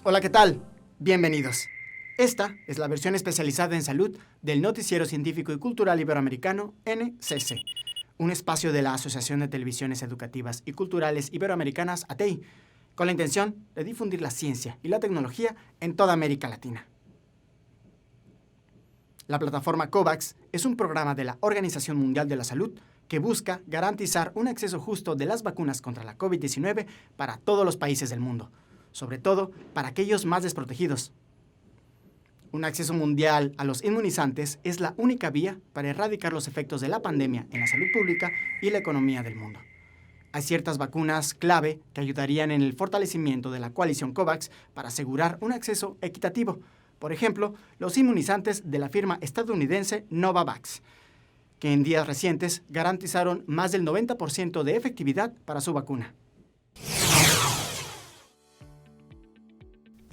Hola, ¿qué tal? Bienvenidos. Esta es la versión especializada en salud del Noticiero Científico y Cultural Iberoamericano, NCC, un espacio de la Asociación de Televisiones Educativas y Culturales Iberoamericanas, ATEI, con la intención de difundir la ciencia y la tecnología en toda América Latina. La plataforma COVAX es un programa de la Organización Mundial de la Salud que busca garantizar un acceso justo de las vacunas contra la COVID-19 para todos los países del mundo, sobre todo para aquellos más desprotegidos. Un acceso mundial a los inmunizantes es la única vía para erradicar los efectos de la pandemia en la salud pública y la economía del mundo. Hay ciertas vacunas clave que ayudarían en el fortalecimiento de la coalición COVAX para asegurar un acceso equitativo. Por ejemplo, los inmunizantes de la firma estadounidense Novavax, que en días recientes garantizaron más del 90% de efectividad para su vacuna.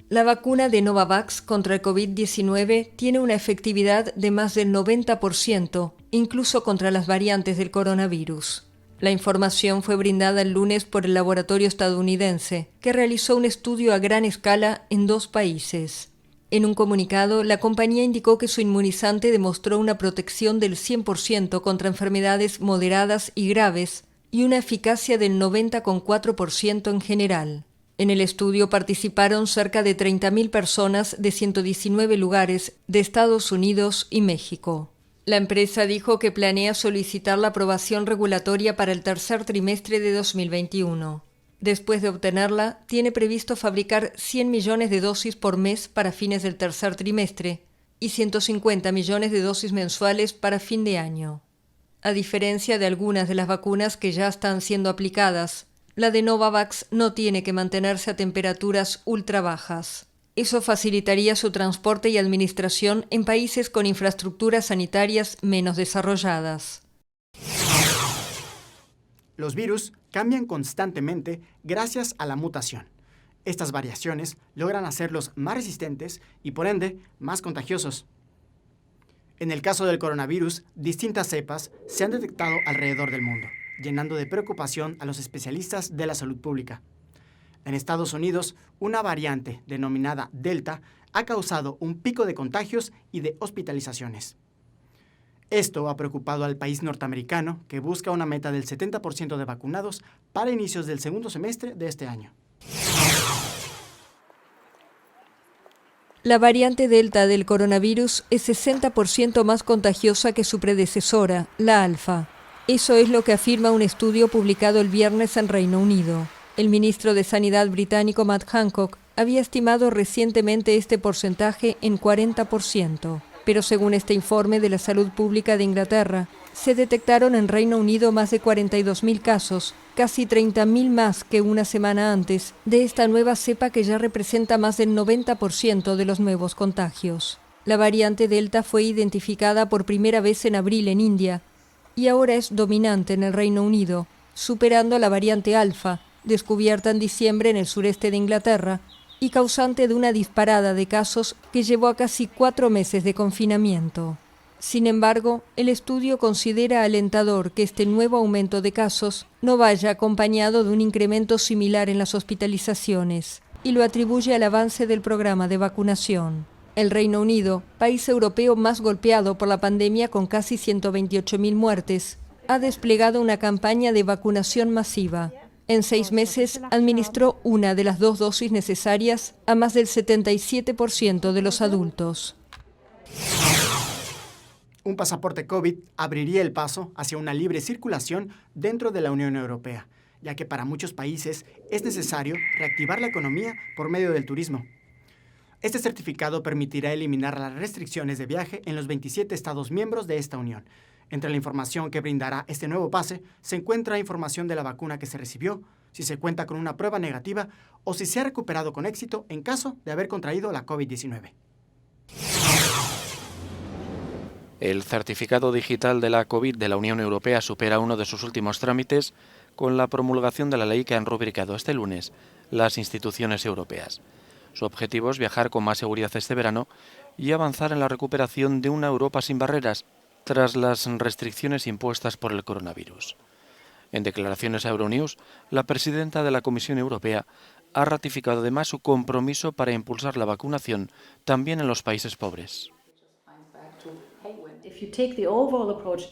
La vacuna de Novavax contra el COVID-19 tiene una efectividad de más del 90%, incluso contra las variantes del coronavirus. La información fue brindada el lunes por el laboratorio estadounidense, que realizó un estudio a gran escala en 2 países. En un comunicado, la compañía indicó que su inmunizante demostró una protección del 100% contra enfermedades moderadas y graves y una eficacia del 90,4% en general. En el estudio participaron cerca de 30.000 personas de 119 lugares de Estados Unidos y México. La empresa dijo que planea solicitar la aprobación regulatoria para el tercer trimestre de 2021. Después de obtenerla, tiene previsto fabricar 100 millones de dosis por mes para fines del tercer trimestre y 150 millones de dosis mensuales para fin de año. A diferencia de algunas de las vacunas que ya están siendo aplicadas, la de Novavax no tiene que mantenerse a temperaturas ultra bajas. Eso facilitaría su transporte y administración en países con infraestructuras sanitarias menos desarrolladas. Los virus cambian constantemente gracias a la mutación. Estas variaciones logran hacerlos más resistentes y, por ende, más contagiosos. En el caso del coronavirus, distintas cepas se han detectado alrededor del mundo, llenando de preocupación a los especialistas de la salud pública. En Estados Unidos, una variante denominada Delta ha causado un pico de contagios y de hospitalizaciones. Esto ha preocupado al país norteamericano, que busca una meta del 70% de vacunados para inicios del segundo semestre de este año. La variante Delta del coronavirus es 60% más contagiosa que su predecesora, la Alfa. Eso es lo que afirma un estudio publicado el viernes en Reino Unido. El ministro de Sanidad británico Matt Hancock había estimado recientemente este porcentaje en 40%. Pero según este informe de la Salud Pública de Inglaterra, se detectaron en Reino Unido más de 42.000 casos, casi 30.000 más que una semana antes, de esta nueva cepa que ya representa más del 90% de los nuevos contagios. La variante Delta fue identificada por primera vez en abril en India y ahora es dominante en el Reino Unido, superando a la variante Alfa, descubierta en diciembre en el sureste de Inglaterra, y causante de una disparada de casos que llevó a casi 4 meses de confinamiento. Sin embargo, el estudio considera alentador que este nuevo aumento de casos no vaya acompañado de un incremento similar en las hospitalizaciones, y lo atribuye al avance del programa de vacunación. El Reino Unido, país europeo más golpeado por la pandemia con casi 128.000 muertes, ha desplegado una campaña de vacunación masiva. En 6 meses administró una de las 2 dosis necesarias a más del 77% de los adultos. Un pasaporte COVID abriría el paso hacia una libre circulación dentro de la Unión Europea, ya que para muchos países es necesario reactivar la economía por medio del turismo. Este certificado permitirá eliminar las restricciones de viaje en los 27 Estados miembros de esta Unión. Entre la información que brindará este nuevo pase se encuentra información de la vacuna que se recibió, si se cuenta con una prueba negativa o si se ha recuperado con éxito en caso de haber contraído la COVID-19. El certificado digital de la COVID de la Unión Europea supera uno de sus últimos trámites con la promulgación de la ley que han rubricado este lunes las instituciones europeas. Su objetivo es viajar con más seguridad este verano y avanzar en la recuperación de una Europa sin barreras tras las restricciones impuestas por el coronavirus. En declaraciones a Euronews, la presidenta de la Comisión Europea ha ratificado además su compromiso para impulsar la vacunación también en los países pobres.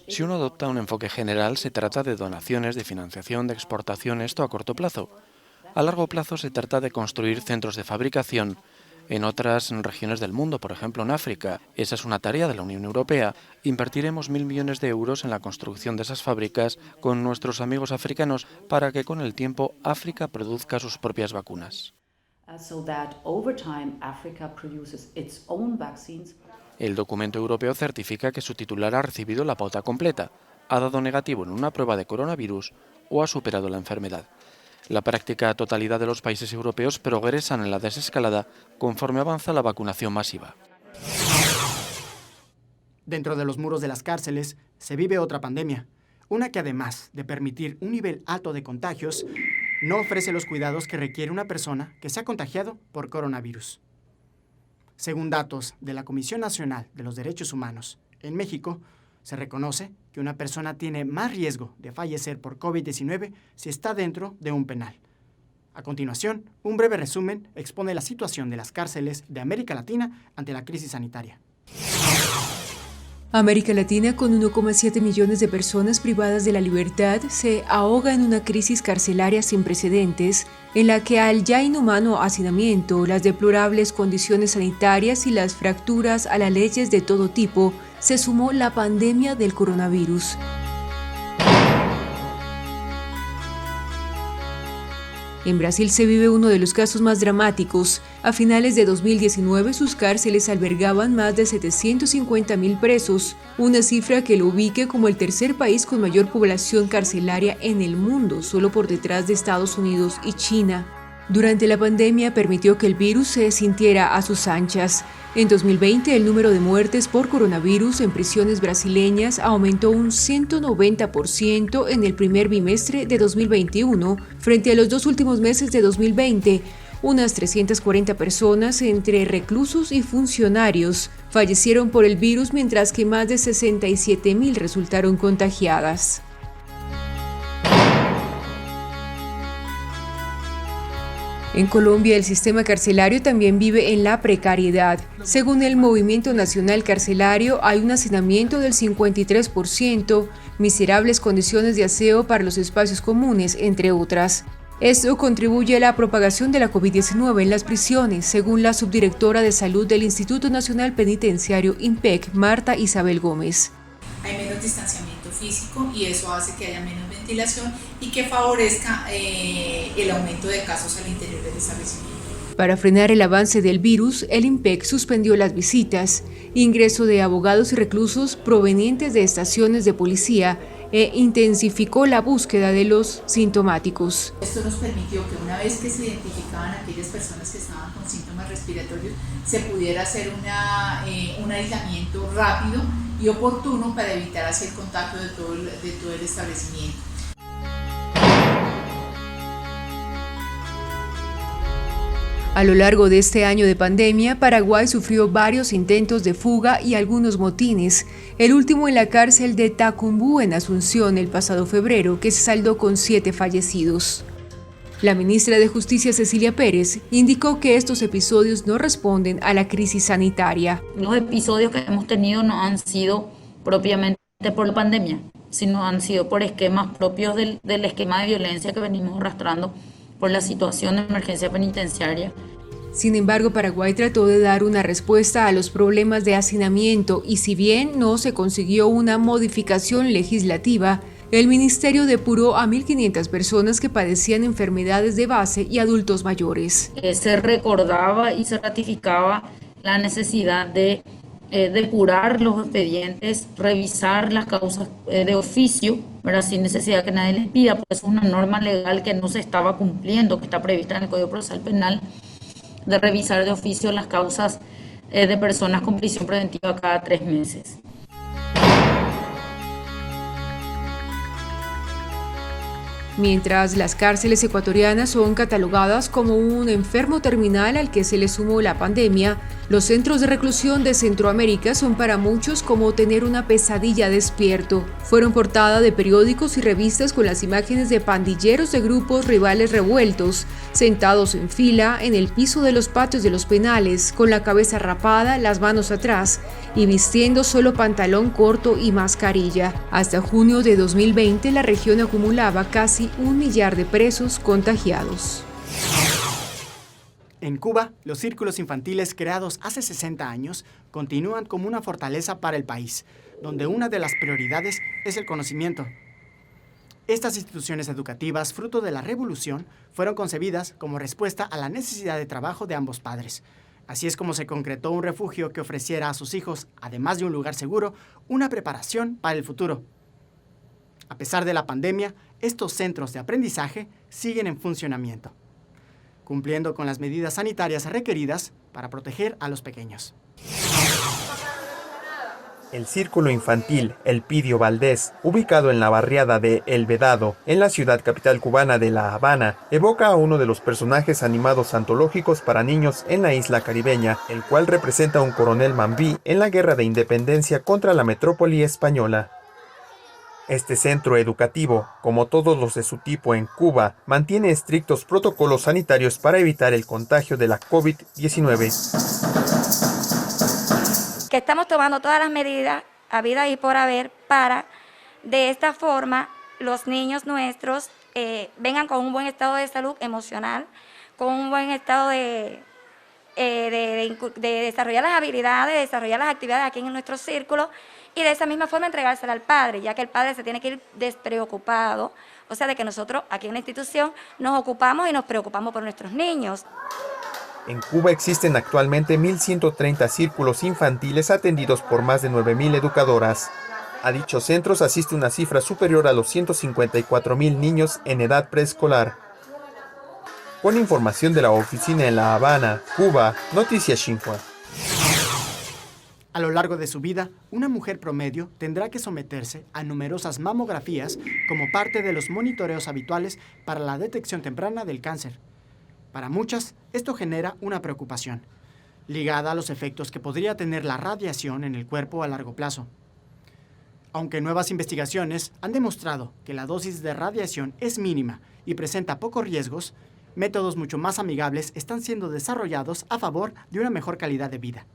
Si uno adopta un enfoque general, se trata de donaciones, de financiación, de exportación, esto a corto plazo. A largo plazo se trata de construir centros de fabricación en otras regiones del mundo, por ejemplo en África. Esa es una tarea de la Unión Europea. Invertiremos 1.000 millones de euros en la construcción de esas fábricas con nuestros amigos africanos para que con el tiempo África produzca sus propias vacunas. El documento europeo certifica que su titular ha recibido la pauta completa, ha dado negativo en una prueba de coronavirus o ha superado la enfermedad. La práctica totalidad de los países europeos progresan en la desescalada conforme avanza la vacunación masiva. Dentro de los muros de las cárceles se vive otra pandemia, una que además de permitir un nivel alto de contagios, no ofrece los cuidados que requiere una persona que se ha contagiado por coronavirus. Según datos de la Comisión Nacional de los Derechos Humanos, en México, se reconoce que una persona tiene más riesgo de fallecer por COVID-19 si está dentro de un penal. A continuación, un breve resumen expone la situación de las cárceles de América Latina ante la crisis sanitaria. América Latina, con 1,7 millones de personas privadas de la libertad, se ahoga en una crisis carcelaria sin precedentes, en la que al ya inhumano hacinamiento, las deplorables condiciones sanitarias y las fracturas a las leyes de todo tipo, se sumó la pandemia del coronavirus. En Brasil se vive uno de los casos más dramáticos. A finales de 2019, sus cárceles albergaban más de 750.000 presos, una cifra que lo ubique como el tercer país con mayor población carcelaria en el mundo, solo por detrás de Estados Unidos y China. Durante la pandemia permitió que el virus se sintiera a sus anchas. En 2020, el número de muertes por coronavirus en prisiones brasileñas aumentó un 190% en el primer bimestre de 2021 frente a los 2 últimos meses de 2020. Unas 340 personas, entre reclusos y funcionarios, fallecieron por el virus, mientras que más de 67.000 resultaron contagiadas. En Colombia, el sistema carcelario también vive en la precariedad. Según el Movimiento Nacional Carcelario, hay un hacinamiento del 53%, miserables condiciones de aseo para los espacios comunes, entre otras. Esto contribuye a la propagación de la COVID-19 en las prisiones, según la subdirectora de Salud del Instituto Nacional Penitenciario INPEC, Marta Isabel Gómez. Hay menos distanciamiento físico y eso hace que haya menos ventilación y que favorezca el aumento de casos al interior del establecimiento. Para frenar el avance del virus, el INPEC suspendió las visitas, ingreso de abogados y reclusos provenientes de estaciones de policía e intensificó la búsqueda de los sintomáticos. Esto nos permitió que una vez que se identificaban aquellas personas que estaban con síntomas respiratorios, se pudiera hacer un aislamiento rápido y oportuno para evitar así el contagio de todo el establecimiento. A lo largo de este año de pandemia, Paraguay sufrió varios intentos de fuga y algunos motines, el último en la cárcel de Tacumbú en Asunción el pasado febrero, que se saldó con 7 fallecidos. La ministra de Justicia, Cecilia Pérez, indicó que estos episodios no responden a la crisis sanitaria. Los episodios que hemos tenido no han sido propiamente por la pandemia, sino han sido por esquemas propios del esquema de violencia que venimos arrastrando por la situación de emergencia penitenciaria. Sin embargo, Paraguay trató de dar una respuesta a los problemas de hacinamiento y si bien no se consiguió una modificación legislativa, el ministerio depuró a 1.500 personas que padecían enfermedades de base y adultos mayores. Se recordaba y se ratificaba la necesidad de depurar los expedientes, revisar las causas de oficio, pero sin necesidad que nadie les pida, porque es una norma legal que no se estaba cumpliendo, que está prevista en el Código Procesal Penal, de revisar de oficio las causas de personas con prisión preventiva cada 3 meses. Mientras las cárceles ecuatorianas son catalogadas como un enfermo terminal al que se le sumó la pandemia, los centros de reclusión de Centroamérica son para muchos como tener una pesadilla despierto. Fueron portada de periódicos y revistas con las imágenes de pandilleros de grupos rivales revueltos, sentados en fila en el piso de los patios de los penales, con la cabeza rapada, las manos atrás y vistiendo solo pantalón corto y mascarilla. Hasta junio de 2020 la región acumulaba casi 1 millar de presos contagiados. En Cuba, los círculos infantiles creados hace 60 años continúan como una fortaleza para el país, donde una de las prioridades es el conocimiento. Estas instituciones educativas, fruto de la revolución, fueron concebidas como respuesta a la necesidad de trabajo de ambos padres. Así es como se concretó un refugio que ofreciera a sus hijos, además de un lugar seguro, una preparación para el futuro. A pesar de la pandemia, estos centros de aprendizaje siguen en funcionamiento, cumpliendo con las medidas sanitarias requeridas para proteger a los pequeños. El Círculo Infantil Elpidio Valdés, ubicado en la barriada de El Vedado, en la ciudad capital cubana de La Habana, evoca a uno de los personajes animados antológicos para niños en la isla caribeña, el cual representa a un coronel Mambí en la guerra de independencia contra la metrópoli española. Este centro educativo, como todos los de su tipo en Cuba, mantiene estrictos protocolos sanitarios para evitar el contagio de la COVID-19. Que estamos tomando todas las medidas habidas y por haber para, de esta forma, los niños nuestros vengan con un buen estado de salud emocional, con un buen estado de desarrollar las habilidades, de desarrollar las actividades aquí en nuestro círculo, y de esa misma forma entregársela al padre, ya que el padre se tiene que ir despreocupado, o sea, de que nosotros aquí en la institución nos ocupamos y nos preocupamos por nuestros niños. En Cuba existen actualmente 1.130 círculos infantiles atendidos por más de 9.000 educadoras. A dichos centros asiste una cifra superior a los 154.000 niños en edad preescolar. Con información de la oficina en La Habana, Cuba, Noticias Xinhua. A lo largo de su vida, una mujer promedio tendrá que someterse a numerosas mamografías como parte de los monitoreos habituales para la detección temprana del cáncer. Para muchas, esto genera una preocupación, ligada a los efectos que podría tener la radiación en el cuerpo a largo plazo. Aunque nuevas investigaciones han demostrado que la dosis de radiación es mínima y presenta pocos riesgos, métodos mucho más amigables están siendo desarrollados a favor de una mejor calidad de vida.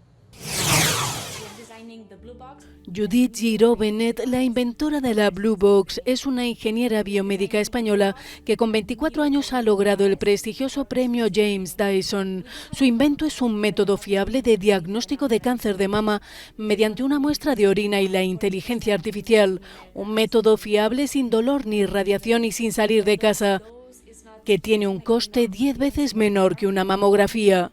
Judith Giró Benet, la inventora de la Blue Box, es una ingeniera biomédica española que con 24 años ha logrado el prestigioso premio James Dyson. Su invento es un método fiable de diagnóstico de cáncer de mama mediante una muestra de orina y la inteligencia artificial. Un método fiable sin dolor ni radiación y sin salir de casa, que tiene un coste 10 veces menor que una mamografía.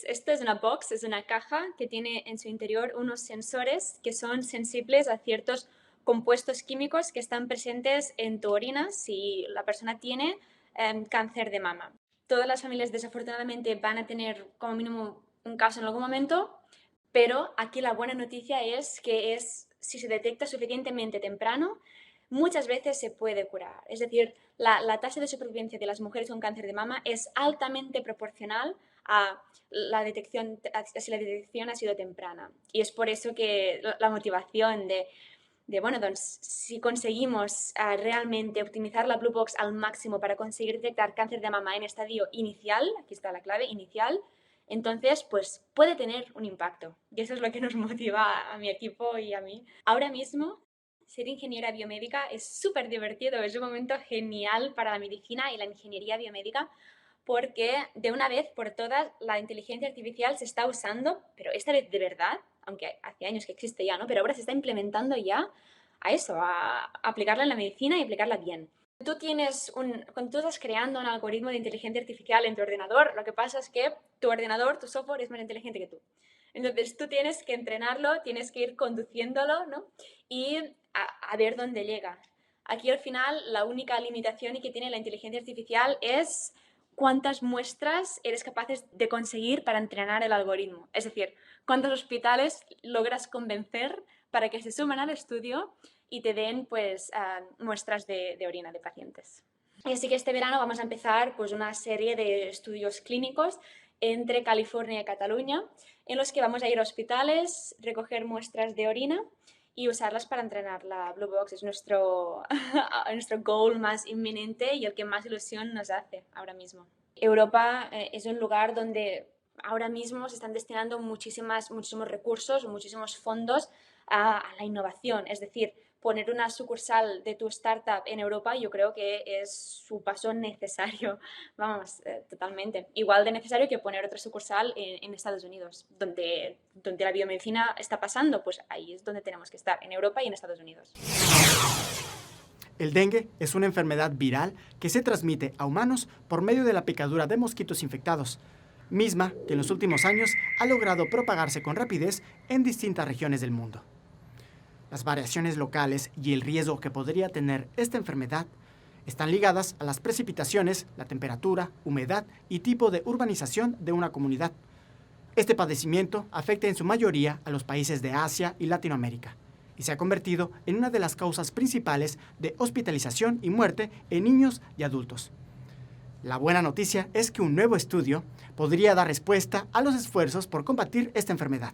Esto es una box, es una caja que tiene en su interior unos sensores que son sensibles a ciertos compuestos químicos que están presentes en tu orina si la persona tiene cáncer de mama. Todas las familias desafortunadamente van a tener como mínimo un caso en algún momento, pero aquí la buena noticia es que si se detecta suficientemente temprano, muchas veces se puede curar. Es decir, la tasa de supervivencia de las mujeres con cáncer de mama es altamente proporcional a la detección, si la detección ha sido temprana. Y es por eso que la motivación bueno, doncs, si conseguimos realmente optimizar la Blue Box al máximo para conseguir detectar cáncer de mama en estadio inicial, aquí está la clave, inicial, entonces pues puede tener un impacto. Y eso es lo que nos motiva a mi equipo y a mí. Ahora mismo, ser ingeniera biomédica es súper divertido, es un momento genial para la medicina y la ingeniería biomédica, porque de una vez por todas la inteligencia artificial se está usando, pero esta vez de verdad, aunque hace años que existe ya, ¿no? Pero ahora se está implementando ya a aplicarla en la medicina y aplicarla bien. Cuando tú estás creando un algoritmo de inteligencia artificial en tu ordenador, lo que pasa es que tu ordenador, tu software es más inteligente que tú. Entonces tú tienes que entrenarlo, tienes que ir conduciéndolo, ¿no? Y a ver dónde llega. Aquí al final la única limitación que tiene la inteligencia artificial es cuántas muestras eres capaces de conseguir para entrenar el algoritmo. Es decir, cuántos hospitales logras convencer para que se sumen al estudio y te den pues muestras de orina de pacientes. Y así que este verano vamos a empezar pues una serie de estudios clínicos entre California y Cataluña, en los que vamos a ir a hospitales, recoger muestras de orina y usarlas para entrenar. La Blue Box es nuestro goal más inminente y el que más ilusión nos hace ahora mismo. Europa es un lugar donde ahora mismo se están destinando muchísimos recursos, muchísimos fondos a la innovación. Es decir, poner una sucursal de tu startup en Europa yo creo que es su paso necesario, vamos, totalmente. Igual de necesario que poner otra sucursal en Estados Unidos, donde la biomedicina está pasando, pues ahí es donde tenemos que estar, en Europa y en Estados Unidos. El dengue es una enfermedad viral que se transmite a humanos por medio de la picadura de mosquitos infectados, misma que en los últimos años ha logrado propagarse con rapidez en distintas regiones del mundo. Las variaciones locales y el riesgo que podría tener esta enfermedad están ligadas a las precipitaciones, la temperatura, humedad y tipo de urbanización de una comunidad. Este padecimiento afecta en su mayoría a los países de Asia y Latinoamérica y se ha convertido en una de las causas principales de hospitalización y muerte en niños y adultos. La buena noticia es que un nuevo estudio podría dar respuesta a los esfuerzos por combatir esta enfermedad.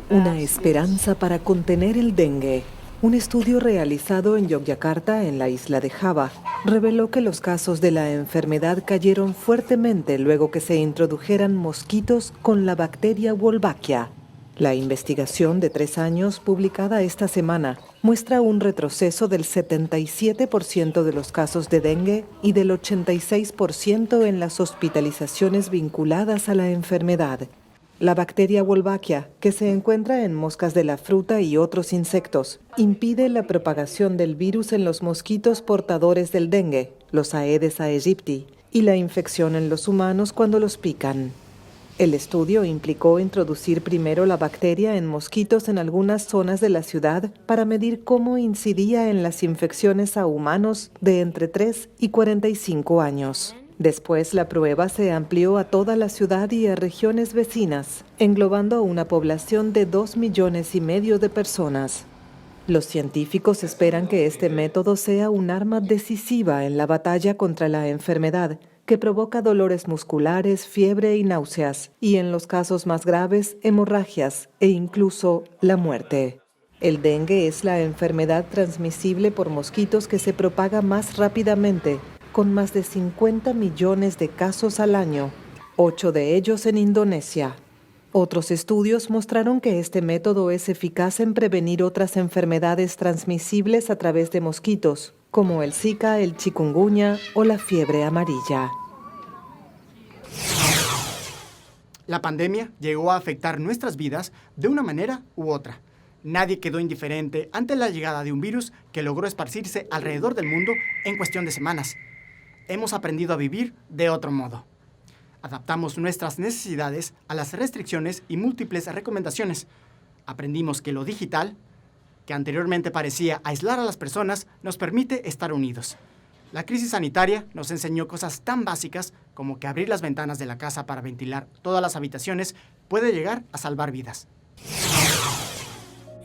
Una esperanza para contener el dengue. Un estudio realizado en Yogyakarta, en la isla de Java, reveló que los casos de la enfermedad cayeron fuertemente luego que se introdujeran mosquitos con la bacteria Wolbachia. La investigación de 3 años, publicada esta semana, muestra un retroceso del 77% de los casos de dengue y del 86% en las hospitalizaciones vinculadas a la enfermedad. La bacteria Wolbachia, que se encuentra en moscas de la fruta y otros insectos, impide la propagación del virus en los mosquitos portadores del dengue, los Aedes aegypti, y la infección en los humanos cuando los pican. El estudio implicó introducir primero la bacteria en mosquitos en algunas zonas de la ciudad para medir cómo incidía en las infecciones a humanos de entre 3 y 45 años. Después, la prueba se amplió a toda la ciudad y a regiones vecinas, englobando a una población de 2,5 millones de personas. Los científicos esperan que este método sea un arma decisiva en la batalla contra la enfermedad, que provoca dolores musculares, fiebre y náuseas, y en los casos más graves, hemorragias e incluso la muerte. El dengue es la enfermedad transmisible por mosquitos que se propaga más rápidamente, con más de 50 millones de casos al año, 8 de ellos en Indonesia. Otros estudios mostraron que este método es eficaz en prevenir otras enfermedades transmisibles a través de mosquitos, como el Zika, el chikungunya o la fiebre amarilla. La pandemia llegó a afectar nuestras vidas de una manera u otra. Nadie quedó indiferente ante la llegada de un virus que logró esparcirse alrededor del mundo en cuestión de semanas. Hemos aprendido a vivir de otro modo. Adaptamos nuestras necesidades a las restricciones y múltiples recomendaciones. Aprendimos que lo digital, que anteriormente parecía aislar a las personas, nos permite estar unidos. La crisis sanitaria nos enseñó cosas tan básicas como que abrir las ventanas de la casa para ventilar todas las habitaciones puede llegar a salvar vidas.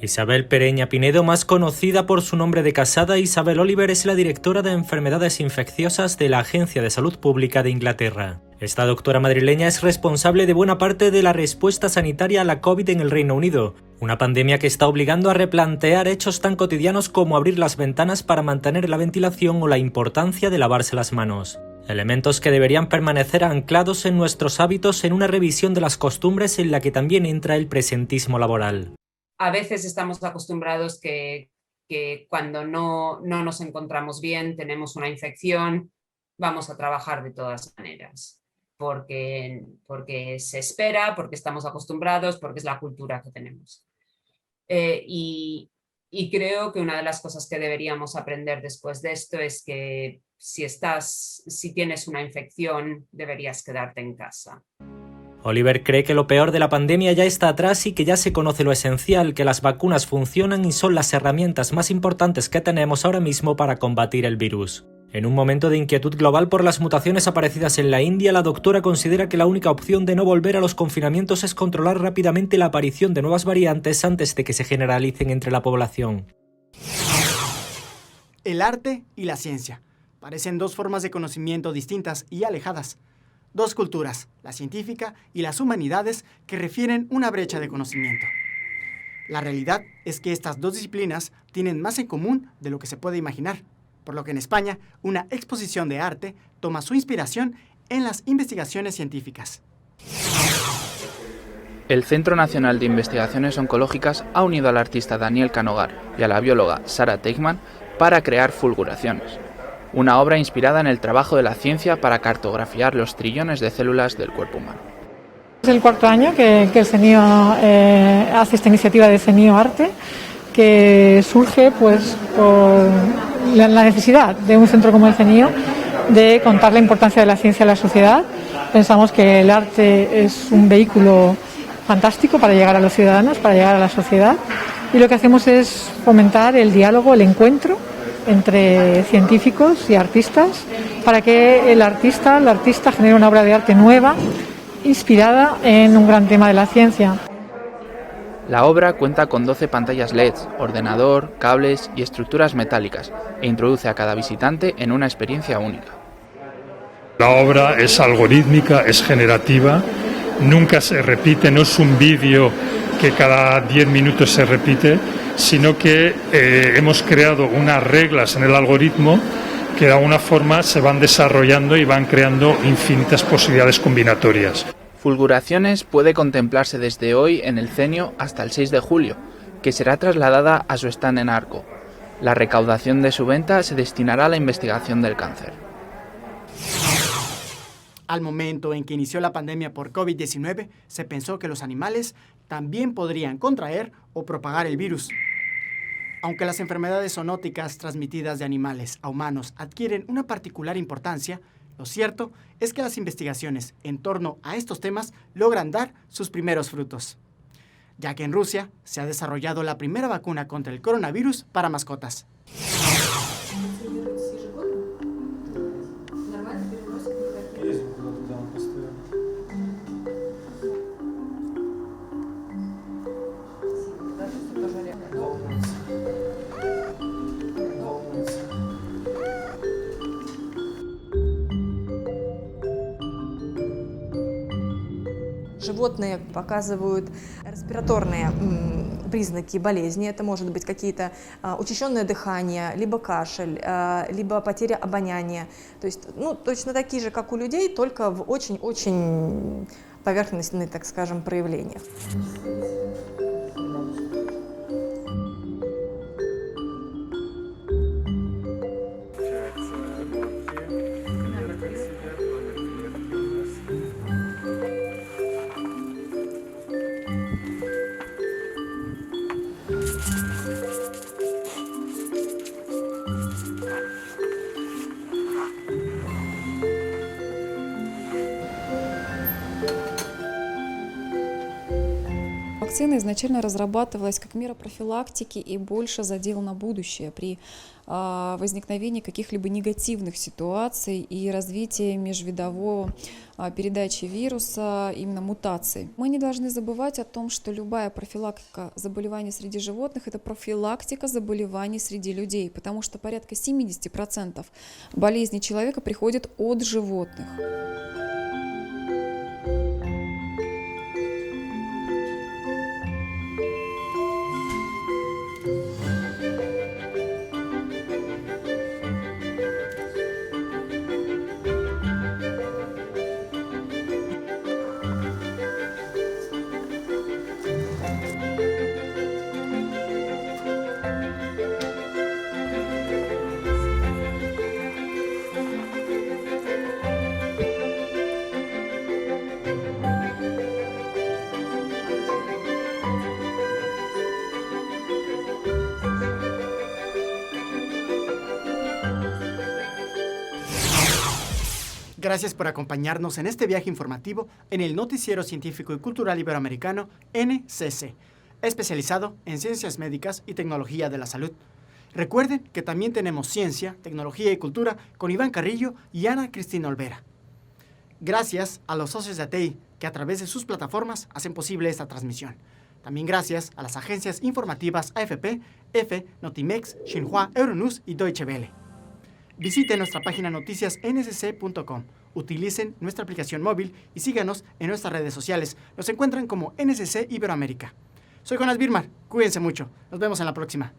Isabel Pereña Pinedo, más conocida por su nombre de casada, Isabel Oliver, es la directora de enfermedades infecciosas de la Agencia de Salud Pública de Inglaterra. Esta doctora madrileña es responsable de buena parte de la respuesta sanitaria a la COVID en el Reino Unido, una pandemia que está obligando a replantear hechos tan cotidianos como abrir las ventanas para mantener la ventilación o la importancia de lavarse las manos. Elementos que deberían permanecer anclados en nuestros hábitos en una revisión de las costumbres en la que también entra el presentismo laboral. A veces estamos acostumbrados que cuando no nos encontramos bien, tenemos una infección, vamos a trabajar de todas maneras, porque se espera, porque estamos acostumbrados, porque es la cultura que tenemos. Y creo que una de las cosas que deberíamos aprender después de esto es que si tienes una infección, deberías quedarte en casa. Oliver cree que lo peor de la pandemia ya está atrás y que ya se conoce lo esencial, que las vacunas funcionan y son las herramientas más importantes que tenemos ahora mismo para combatir el virus. En un momento de inquietud global por las mutaciones aparecidas en la India, la doctora considera que la única opción de no volver a los confinamientos es controlar rápidamente la aparición de nuevas variantes antes de que se generalicen entre la población. El arte y la ciencia parecen dos formas de conocimiento distintas y alejadas. Dos culturas, la científica y las humanidades, que refieren una brecha de conocimiento. La realidad es que estas dos disciplinas tienen más en común de lo que se puede imaginar, por lo que en España una exposición de arte toma su inspiración en las investigaciones científicas. El Centro Nacional de Investigaciones Oncológicas ha unido al artista Daniel Canogar y a la bióloga Sara Teichmann para crear Fulguraciones, una obra inspirada en el trabajo de la ciencia para cartografiar los trillones de células del cuerpo humano. Es el cuarto año que el CENIO hace esta iniciativa de CENIO Arte, que surge pues por la necesidad de un centro como el CENIO de contar la importancia de la ciencia a la sociedad. Pensamos que el arte es un vehículo fantástico para llegar a los ciudadanos, para llegar a la sociedad, y lo que hacemos es fomentar el diálogo, el encuentro entre científicos y artistas para que la artista genere una obra de arte nueva, inspirada en un gran tema de la ciencia. La obra cuenta con 12 pantallas LEDs, ordenador, cables y estructuras metálicas e introduce a cada visitante en una experiencia única. La obra es algorítmica, es generativa, nunca se repite, no es un vídeo que cada 10 minutos se repite, sino que hemos creado unas reglas en el algoritmo que de alguna forma se van desarrollando y van creando infinitas posibilidades combinatorias. Fulguraciones puede contemplarse desde hoy en el CENIO hasta el 6 de julio, que será trasladada a su stand en Arco. La recaudación de su venta se destinará a la investigación del cáncer. Al momento en que inició la pandemia por COVID-19, se pensó que los animales también podrían contraer o propagar el virus. Aunque las enfermedades zoonóticas transmitidas de animales a humanos adquieren una particular importancia, lo cierto es que las investigaciones en torno a estos temas logran dar sus primeros frutos, ya que en Rusia se ha desarrollado la primera vacuna contra el coronavirus para mascotas. Животные показывают респираторные признаки болезни. Это может быть какие-то учащенное дыхание, либо кашель, либо потеря обоняния. То есть, точно такие же, как у людей, только в очень-очень поверхностных, так скажем, проявлениях. Вакцина изначально разрабатывалась как мера профилактики и больше задела на будущее при возникновении каких-либо негативных ситуаций и развитии межвидовой передачи вируса, именно мутаций. Мы не должны забывать о том, что любая профилактика заболеваний среди животных – это профилактика заболеваний среди людей, потому что порядка 70% болезней человека приходят от животных. Gracias por acompañarnos en este viaje informativo en el Noticiero Científico y Cultural Iberoamericano NCC, especializado en ciencias médicas y tecnología de la salud. Recuerden que también tenemos Ciencia, Tecnología y Cultura con Iván Carrillo y Ana Cristina Olvera. Gracias a los socios de ATEI que a través de sus plataformas hacen posible esta transmisión. También gracias a las agencias informativas AFP, EFE, Notimex, Xinhua, Euronews y Deutsche Welle. Visiten nuestra página noticiasnsc.com, utilicen nuestra aplicación móvil y síganos en nuestras redes sociales. Nos encuentran como NSC Iberoamérica. Soy Jonas Birmar, cuídense mucho. Nos vemos en la próxima.